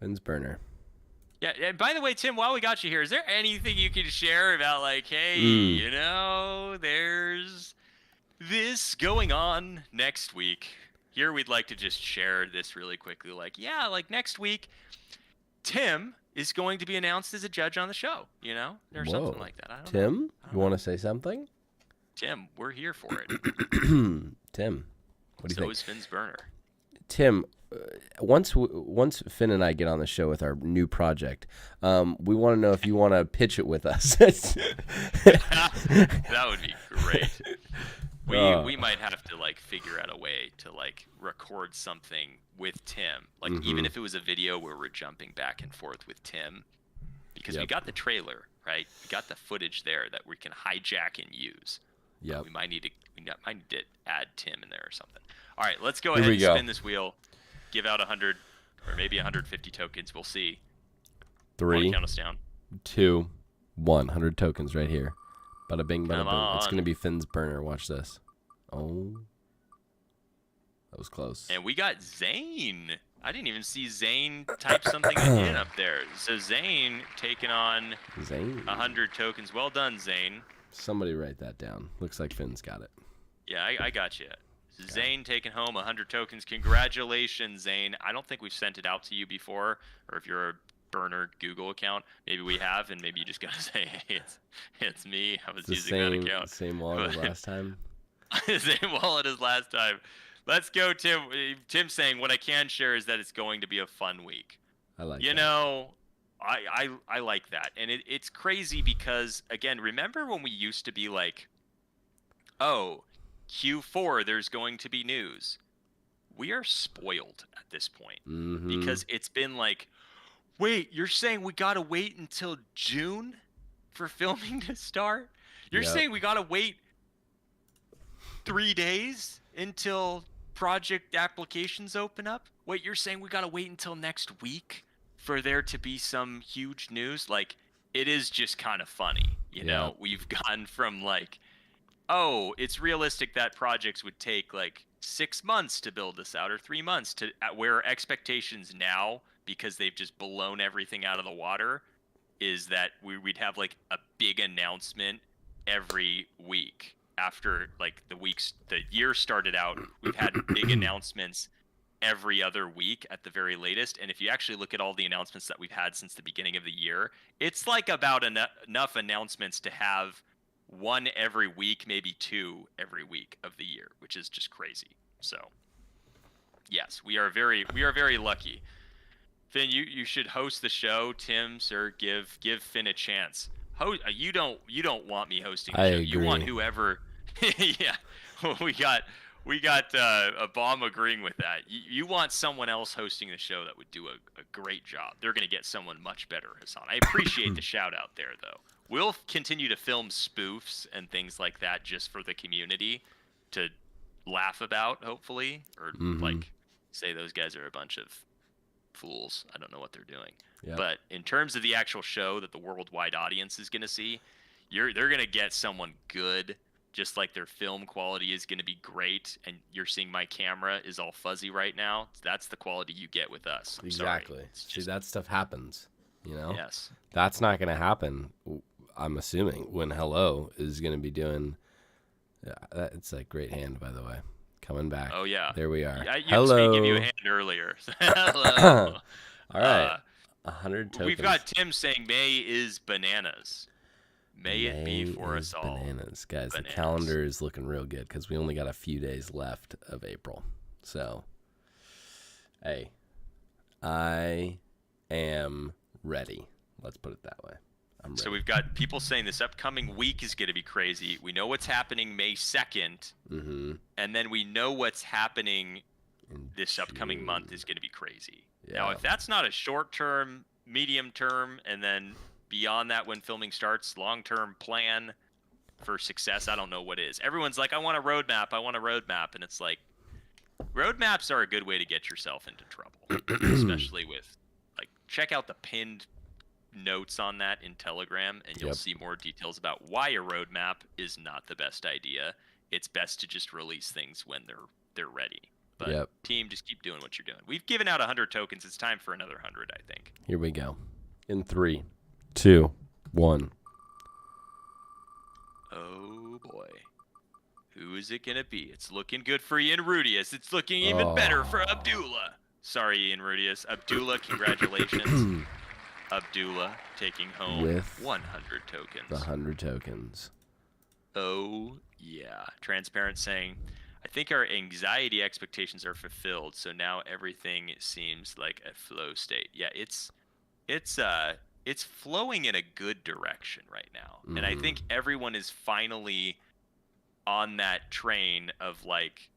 Finn's burner. Yeah, and by the way, Tim, while we got you here, is there anything you can share about, like, hey, you know, there's this going on next week? Here, we'd like to just share this really quickly. Like, yeah, like next week, Tim is going to be announced as a judge on the show, you know? Or something like that. I don't know. Tim, you want to say something? Tim, we're here for it. Tim, what do you So think? is Finn's burner. Tim, once Finn and I get on the show with our new project, we want to know if you want to pitch it with us. That would be great. We might have to like figure out a way to like record something with Tim, like even if it was a video where we're jumping back and forth with Tim, because we got the trailer, right? We got the footage there that we can hijack and use. Yep. We might need to add Tim in there or something. All right, let's go Here ahead we and go. spin this wheel. Give out 100 or maybe 150 tokens. We'll see. 3, Count us down. 2, 1. 100 tokens right here. Bada bing, bada Come boom. It's on. gonna be Finn's burner. Watch this. Oh, that was close. And we got Zane. I didn't even see Zane type something in up there. So Zane taking on Zane. 100 tokens. Well done, Zane. Somebody write that down. Looks like Finn's got it. Yeah, I got you. Zane taking home 100 tokens. Congratulations, Zane. I don't think we've sent it out to you before, or if you're a burner Google account, maybe we have, and maybe you just gotta say, hey, it's me. I was The using that account. same wallet as last time. Same wallet as last time. Let's go, Tim. Tim's saying what I can share is that it's going to be a fun week. I like. You that. know, I like that, and it's crazy because again, remember when we used to be like, oh, Q4 there's going to be news. We are spoiled at this point because it's been like, wait, you're saying we gotta wait until June for filming to start? You're saying we gotta wait 3 days until project applications open up? Wait, you're saying we gotta wait until next week for there to be some huge news? Like, it is just kind of funny, you know? We've gone from like, oh, it's realistic that projects would take like 6 months to build this out or 3 months to where expectations now, because they've just blown everything out of the water, is that we'd have like a big announcement every week. After like the year started out, we've had big announcements every other week at the very latest. And if you actually look at all the announcements that we've had since the beginning of the year, it's like about enough announcements to have one every week, maybe 2 every week of the year, which is just crazy. So yes, we are very lucky. Finn, you should host the show. Tim, sir, give Finn a chance. You don't want me hosting the show. Agree. You want whoever. Yeah, we got a bomb agreeing with that. You want someone else hosting the show that would do a great job. They're going to get someone much better, Hassan. I appreciate the shout out there, though. We'll continue to film spoofs and things like that just for the community to laugh about, hopefully, or like say those guys are a bunch of fools. I don't know what they're doing. Yep. But in terms of the actual show that the worldwide audience is going to see, they're going to get someone good, just like their film quality is going to be great. And you're seeing my camera is all fuzzy right now. That's the quality you get with us. Exactly. See, that stuff happens, you know? Yes. That's not going to happen, I'm assuming, when Hello is going to be doing... it's a great hand, by the way. Coming back. Oh, yeah. There we are. Hello. Give you a hand earlier. Hello. All right. 100 tokens. We've got Tim saying May is bananas. May it be for us all. Bananas. Guys, the calendar is looking real good because we only got a few days left of April. So, hey, I am ready. Let's put it that way. I'm ready. So we've got people saying this upcoming week is going to be crazy. We know what's happening May 2nd. And then we know what's happening this upcoming month is going to be crazy. Yeah. Now, if that's not a short-term, medium-term, and then beyond that when filming starts, long-term plan for success, I don't know what is. Everyone's like, I want a roadmap. And it's like, roadmaps are a good way to get yourself into trouble, especially with, like, check out the pinned notes on that in Telegram, and you'll see more details about why a roadmap is not the best idea. It's best to just release things when they're ready. But team, just keep doing what you're doing. We've given out 100 tokens. It's time for another 100, I think. Here we go. In 3, 2, 1. Oh boy. Who is it gonna be? It's looking good for Ian Rudius. It's looking even better for Abdullah. Sorry, Ian Rudius. Abdullah, congratulations. Abdullah taking home with 100 tokens. The 100 tokens. Oh Yeah, transparent saying, I think our anxiety expectations are fulfilled, so now everything seems like a flow state. Yeah, it's uh it's flowing in a good direction right now. And I Mm-hmm. think everyone is finally on that train of like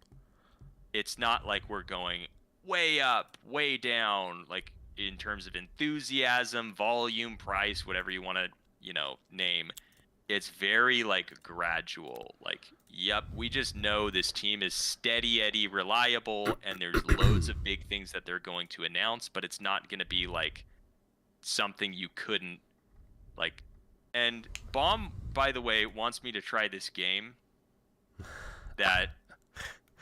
it's not like we're going way up, way down, like in terms of enthusiasm, volume, price, whatever you want to, name. It's very like gradual. Like, yep, we just know this team is steady Eddie reliable and there's loads of big things that they're going to announce, but it's not going to be like something you couldn't like. And Bomb, by the way, wants me to try this game that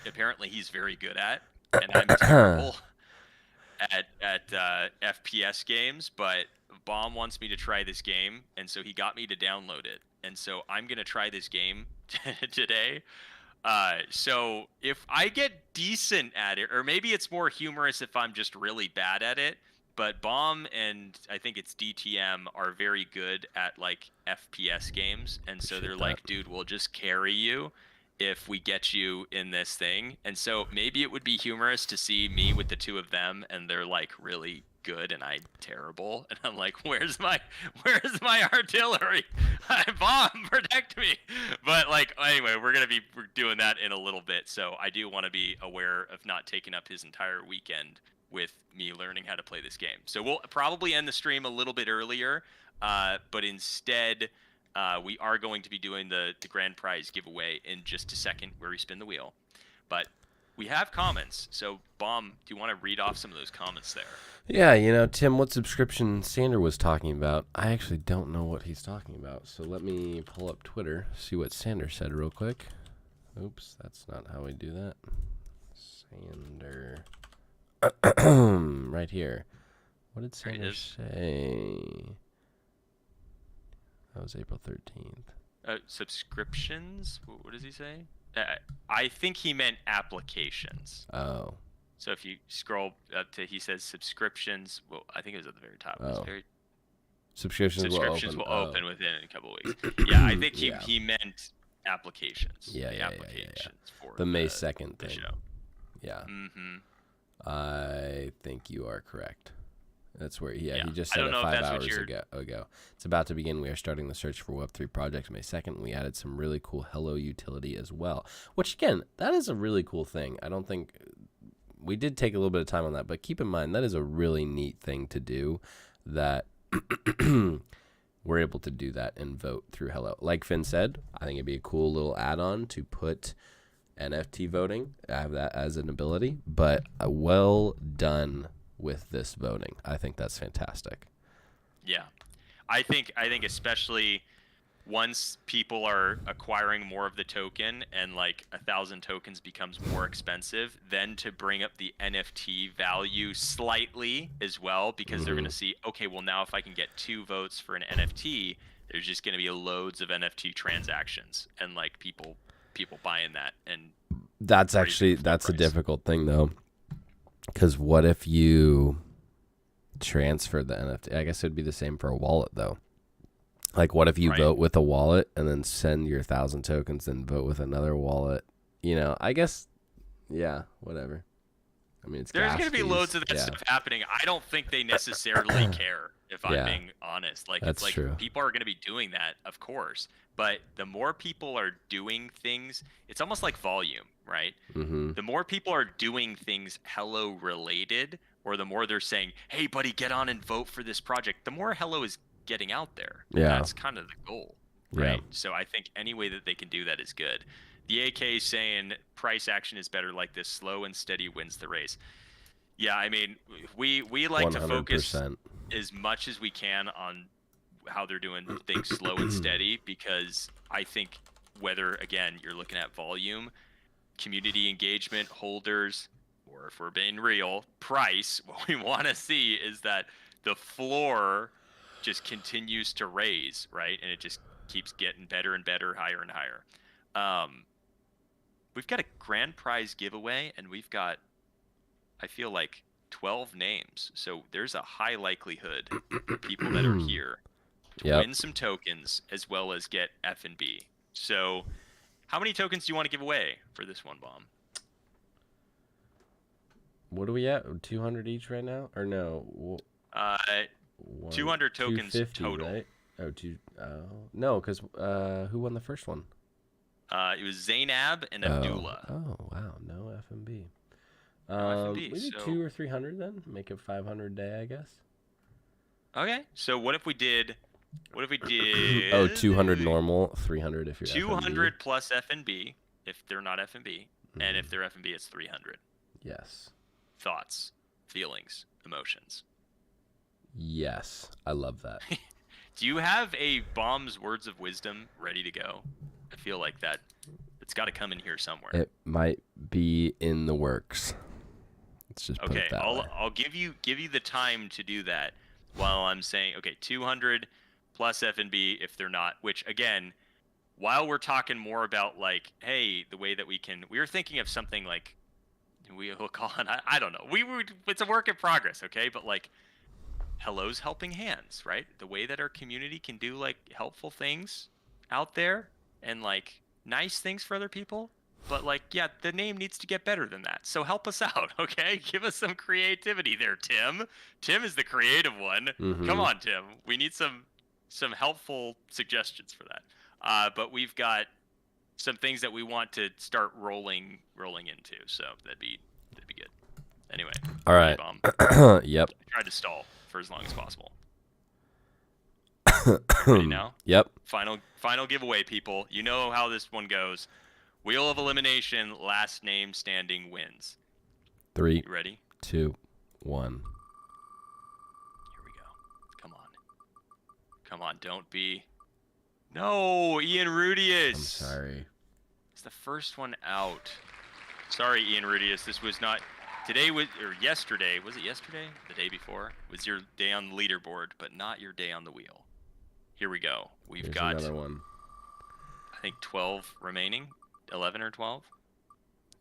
apparently he's very good at, and I'm terrible at FPS games, but Bomb wants me to try this game, and so he got me to download it. And so I'm gonna try this game today. So if I get decent at it, or maybe it's more humorous if I'm just really bad at it. But Bomb and I think it's DTM are very good at like FPS games, and so they're Appreciate that. like, dude, we'll just carry you if we get you in this thing. And so maybe it would be humorous to see me with the two of them, and they're like really good and I'm terrible, and I'm like, where's my artillery? Bomb, protect me. But like anyway, we're doing that in a little bit, so I do want to be aware of not taking up his entire weekend with me learning how to play this game. So we'll probably end the stream a little bit earlier, but instead we are going to be doing the grand prize giveaway in just a second, where we spin the wheel. But we have comments. So, Bomb, do you want to read off some of those comments there? Yeah, Tim, what subscription Sander was talking about, I actually don't know what he's talking about. So let me pull up Twitter, see what Sander said real quick. Oops, that's not how we do that. Sander. Right here. What did Sander say? That was April 13th. Subscriptions? What does he say? I think he meant applications. Oh. So if you scroll up to, he says subscriptions. Well, I think it was at the very top. Oh. Very... Subscriptions will open within a couple of weeks. Yeah, I think he meant applications. Yeah, the applications for the May 2nd thing. Show. Yeah. Mm-hmm. I think you are correct. That's where, he just I said don't it know 5 hours ago. It's about to begin. We are starting the search for Web3 projects May 2nd. We added some really cool Hello utility as well, which, again, that is a really cool thing. I don't think we did take a little bit of time on that, but keep in mind that is a really neat thing to do, that we're able to do that and vote through Hello. Like Finn said, I think it'd be a cool little add-on to put NFT voting. I have that as an ability, but well done with this voting. I think that's fantastic. Yeah. I think especially once people are acquiring more of the token and like 1,000 tokens becomes more expensive, then to bring up the NFT value slightly as well, because they're going to see, okay, well now if I can get 2 votes for an NFT, there's just going to be loads of NFT transactions and like people buying that. And that's a difficult thing though, because what if you transfer the NFT? I guess it'd be the same for a wallet though. Like, what if you vote with a wallet and then send your 1,000 tokens and vote with another wallet? I guess, yeah, whatever. I mean, there's going to be loads of that stuff happening. I don't think they necessarily care, if I'm being honest. Like, that's it's like true. People are going to be doing that, of course. But the more people are doing things, it's almost like volume, right? Mm-hmm. The more people are doing things Hello related, or the more they're saying, hey, buddy, get on and vote for this project, the more Hello is getting out there. Yeah. That's kind of the goal, right? So I think any way that they can do that is good. The AK is saying price action is better like this. Slow and steady wins the race. Yeah, I mean, we like 100%. To focus as much as we can on how they're doing things slow and steady, because I think whether, again, you're looking at volume, community engagement, holders, or if we're being real, price, what we want to see is that the floor just continues to raise, right? And it just keeps getting better and better, higher and higher. We've got a grand prize giveaway, and we've got, I feel like, 12 names. So there's a high likelihood for people that are here to win some tokens as well as get F&B. So How many tokens do you want to give away for this one bomb? What are we at? 200 each right now? Or no? 200 tokens 250, total. right? No, because who won the first one? It was Zainab and Abdullah. Oh, wow. No FMB. FMB, We do 200 or 300 then. Make it 500 day, I guess. Okay. So what if we did? Oh, 200 normal, 300 if you're 200 FMB. plus FNB if they're not FNB, and if they're FNB, it's 300. Yes. Thoughts, feelings, emotions. Yes, I love that. Do you have a bomb's words of wisdom ready to go? I feel like it's got to come in here somewhere. It might be in the works. Let's just put it that way. I'll give you the time to do that while I'm saying 200 plus F&B if they're not, which again, while we're talking more about like, hey, the way that we were thinking of something like we'll call it, I don't know. It's a work in progress, okay? But like hello's helping hands, right? The way that our community can do like helpful things out there and like nice things for other people. But like, yeah, the name needs to get better than that. So help us out, okay? Give us some creativity there, Tim. Tim is the creative one. Mm-hmm. Come on, Tim. We need some helpful suggestions for that. But we've got some things that we want to start rolling into. So that'd be good. Anyway. All right. Yep. I tried to stall for as long as possible. Ready now? Yep. Final giveaway, people. You know how this one goes. Wheel of elimination, last name standing wins. 3, you ready? 2, 1. Here we go. Come on, don't be. No, Ian Rudius. I'm sorry. It's the first one out. Sorry, Ian Rudius. This was not. Yesterday. Was it yesterday? The day before? Was your day on the leaderboard, but not your day on the wheel. Here we go. We've got another one. I think 12 remaining. 11 or 12.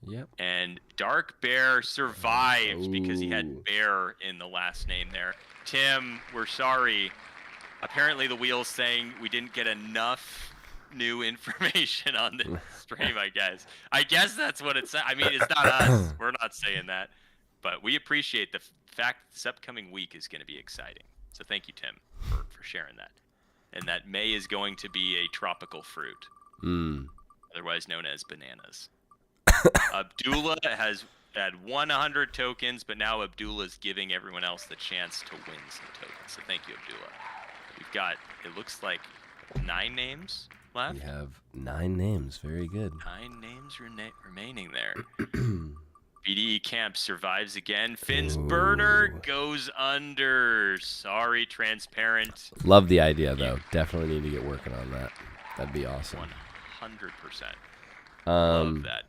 Yep. And Dark Bear survived because he had bear in the last name there. Tim, we're sorry. Apparently the wheel's saying we didn't get enough new information on this stream, I guess. I guess that's what it's. I mean, it's not us. We're not saying that. But we appreciate the fact this upcoming week is going to be exciting. So thank you, Tim, for sharing that. And that May is going to be a tropical fruit. Otherwise known as bananas. Abdullah has had 100 tokens, but now Abdullah's giving everyone else the chance to win some tokens. So thank you, Abdullah. We've got, it looks like 9 names left. We have 9 names. Very good. 9 names remaining there. BDE Camp survives again. Finn's burner goes under. Sorry, Transparent. Love the idea, though. Definitely need to get working on that. That'd be awesome. 100%. Love that.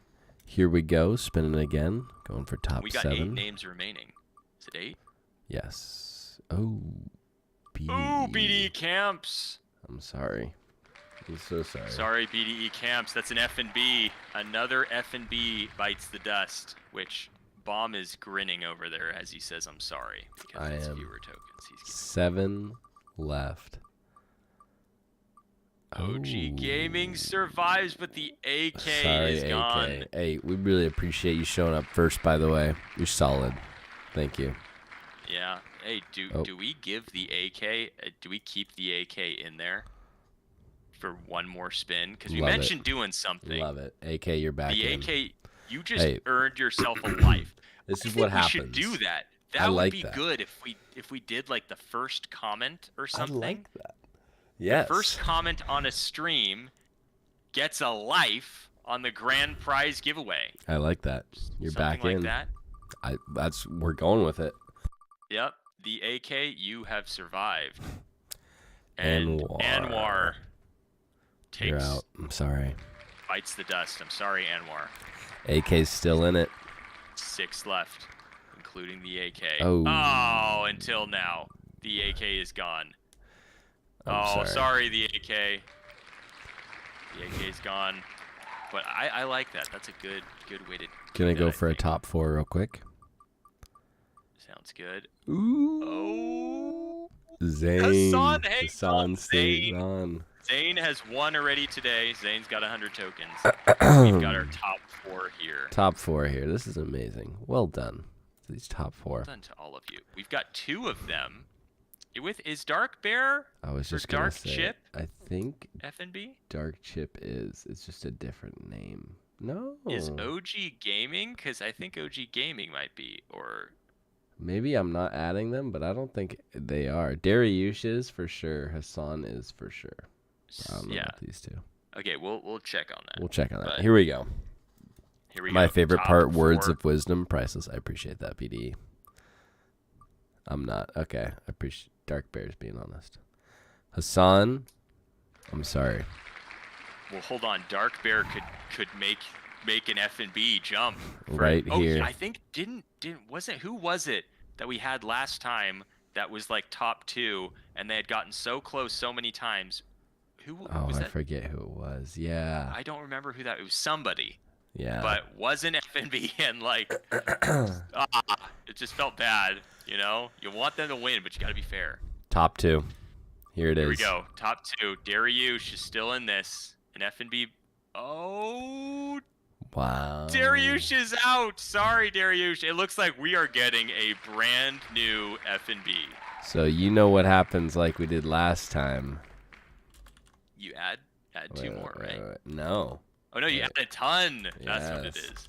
Here we go. Spinning again. Going for top 7. We got 8 names remaining. Is it 8? Yes. Oh. BDE Camps. I'm sorry. I'm so sorry. Sorry, BDE Camps. That's an F&B. Another F&B bites the dust, which Bomb is grinning over there as he says, I'm sorry. Because it's fewer tokens. He's 7 left. OG Gaming survives, but the AK is gone. Hey, we really appreciate you showing up first, by the way. You're solid. Thank you. Yeah. Hey, do we give the AK, do we keep the AK in there for one more spin? Because we mentioned doing something. Love it. AK, you're back in. The AK, you just earned yourself a life. This is what happens. We should do that. That would be good if we did like the first comment or something. I like that. Yes. The first comment on a stream gets a life on the grand prize giveaway. I like that. You're back in. Something like that. We're going with it. Yep. The AK, you have survived. Anwar takes. You're out. I'm sorry. Bites the dust. I'm sorry, Anwar. AK's still in it. 6 left, including the AK. Oh, until now. The AK is gone. I'm sorry, the AK. The AK is gone. But I like that. That's a good way to. Can I go for a top 4 real quick? Sounds good. Ooh. Oh. Zane. Hassan hangs on. stays on. Zane has won already today. Zane's got 100 tokens. We've got our top 4 here. Top 4 here. This is amazing. Well done. These top 4. Well done to all of you. We've got 2 of them. Is Dark Bear? I was just Dark gonna say, Chip? I think FNB? Dark Chip is. It's just a different name. No. Is OG Gaming? Because I think OG Gaming might be, or maybe I'm not adding them, but I don't think they are. Dariush is for sure. Hassan is for sure. I don't know about these 2. Okay, we'll check on that. We'll check on that. But Here we go. Here we My go. favorite Top part: words 4. of wisdom, priceless. I appreciate that, BDE. I'm not okay. I appreciate Dark Bears being honest. Hassan, I'm sorry. Well, hold on. Dark Bear could make an F&B jump Right here. I think didn't who was it that we had last time that was like top 2 and they had gotten so close so many times? Who was that? I forget who it was. Yeah. I don't remember who that. It was somebody. Yeah. But wasn't F&B, and like it just felt bad, you know? You want them to win, but you got to be fair. Top 2. Here it is. Here we go. Top 2. Dariush is still in this. And F&B. Oh, wow. Dariush is out. Sorry, Dariush. It looks like we are getting a brand new F&B. So you know what happens like we did last time. You add 2 more, right? No. Oh, no, you add a ton. That's Yes. what it is.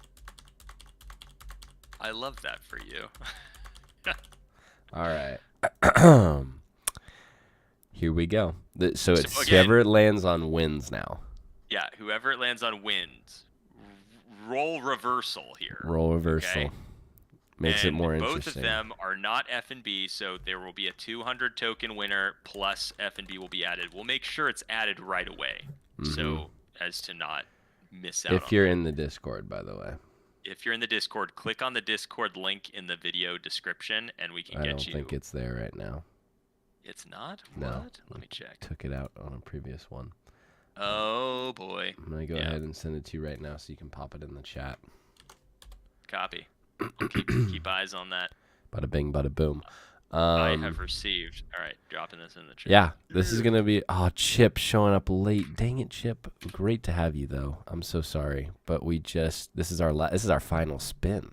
I love that for you. All right. Here we go. So it's again, whoever it lands on wins now. Yeah, whoever it lands on wins. Roll reversal here. Roll reversal. Okay? Makes it more both interesting. Both of them are not F&B, so there will be a 200 token winner plus F&B will be added. We'll make sure it's added right away, so as to not miss out. If you're in the Discord, by the way. If you're in the Discord, click on the Discord link in the video description, and we can get you. I don't think it's there right now. It's not? No. What? Let me check. Took it out on a previous one. Oh, boy. I'm going to go ahead and send it to you right now so you can pop it in the chat. Copy. Keep eyes on that. Bada bing, bada boom. I have received. All right, dropping this in the chat. Yeah, this is going to be... Oh, Chip showing up late. Dang it, Chip. Great to have you, though. I'm so sorry. But we just... This is our final spin.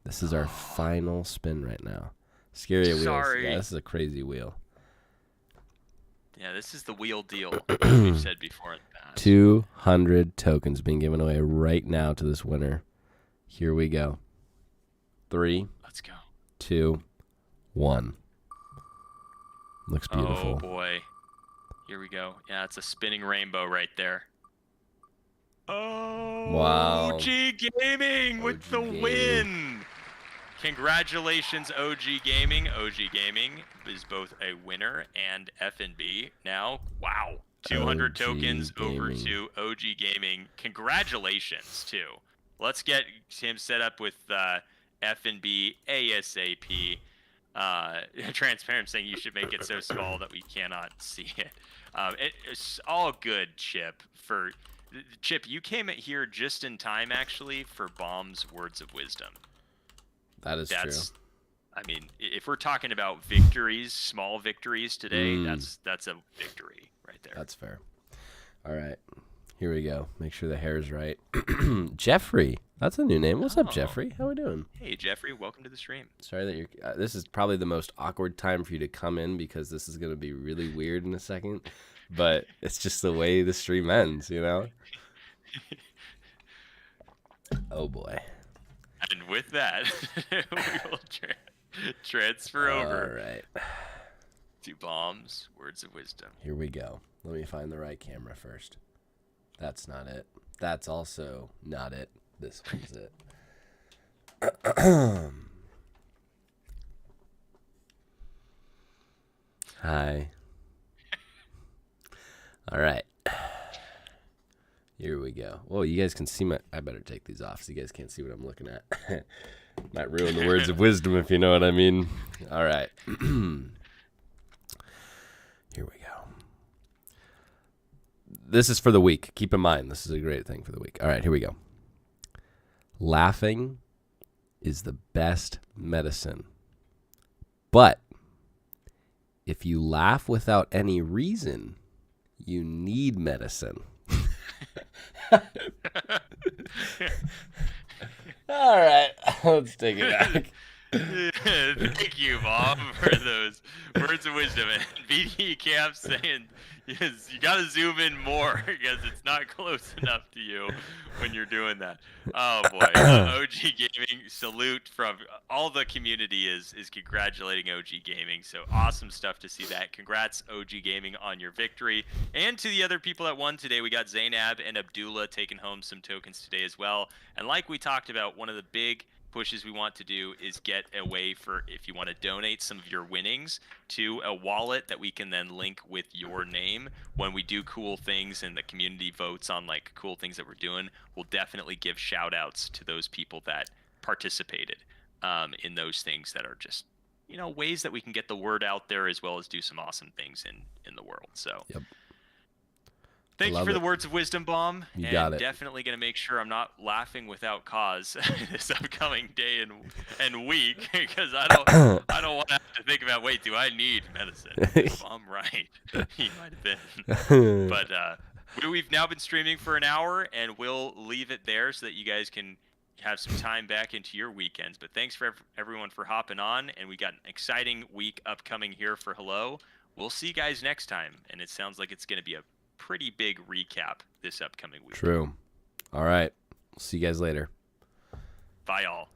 This is our final spin right now. Scary wheels. Yeah, this is a crazy wheel. Yeah, this is the wheel deal we've said before in the past. 200 tokens being given away right now to this winner. Here we go. 3. Let's go. 2, 1. Looks beautiful. Oh, boy. Here we go. Yeah, it's a spinning rainbow right there. Oh, wow. OG Gaming with the win. Congratulations, OG Gaming. OG Gaming is both a winner and F&B. Now, wow. 200 tokens over to OG Gaming. Congratulations, too. Let's get him set up with F&B ASAP. Transparent saying you should make it so small that we cannot see it. It's all good, Chip. Chip, you came here just in time, actually, for Bomb's Words of Wisdom. That's true. I mean, if we're talking about victories, small victories today, that's a victory right there. That's fair. All right. Here we go. Make sure the hair is right. Jeffrey. That's a new name. What's up, Jeffrey? How we doing? Hey, Jeffrey. Welcome to the stream. Sorry that you're... this is probably the most awkward time for you to come in because this is going to be really weird in a second. But it's just the way the stream ends, you know? Oh, boy. And with that, we will transfer over All right. to Bomb's Words of Wisdom. Here we go. Let me find the right camera first. That's not it. That's also not it. This one's it. Hi. All right. Here we go. Well, you guys can see my... I better take these off so you guys can't see what I'm looking at. Might ruin the words of wisdom, if you know what I mean. All right. Here we go. This is for the week. Keep in mind, this is a great thing for the week. All right, here we go. Laughing is the best medicine. But if you laugh without any reason, You need medicine. All right, let's take it back. Thank you, Bob, for those words of wisdom. And BD Camp saying, yes, you got to zoom in more because it's not close enough to you when you're doing that. Oh boy, OG Gaming, salute from all the community is congratulating OG Gaming. So awesome stuff to see that. Congrats, OG Gaming, on your victory, and to the other people that won today. We got Zainab and Abdullah taking home some tokens today as well. And like we talked about, one of the big pushes we want to do is get a way for, if you want to donate some of your winnings to a wallet that we can then link with your name when we do cool things and the community votes on like cool things that we're doing. We'll definitely give shout outs to those people that participated in those things that are just, you know, ways that we can get the word out there as well as do some awesome things in the world. So Yep. thank you for the words of wisdom, Bomb. You got it. Definitely going to make sure I'm not laughing without cause this upcoming day and week, because I don't want to have to think about, wait, do I need medicine? If I'm right, he might have been. But we've now been streaming for an hour, and we'll leave it there so that you guys can have some time back into your weekends. But thanks for everyone for hopping on, and we got an exciting week upcoming here for Hello. We'll see you guys next time, and it sounds like it's going to be a pretty big recap this upcoming week. True. All right. See you guys later. Bye, all.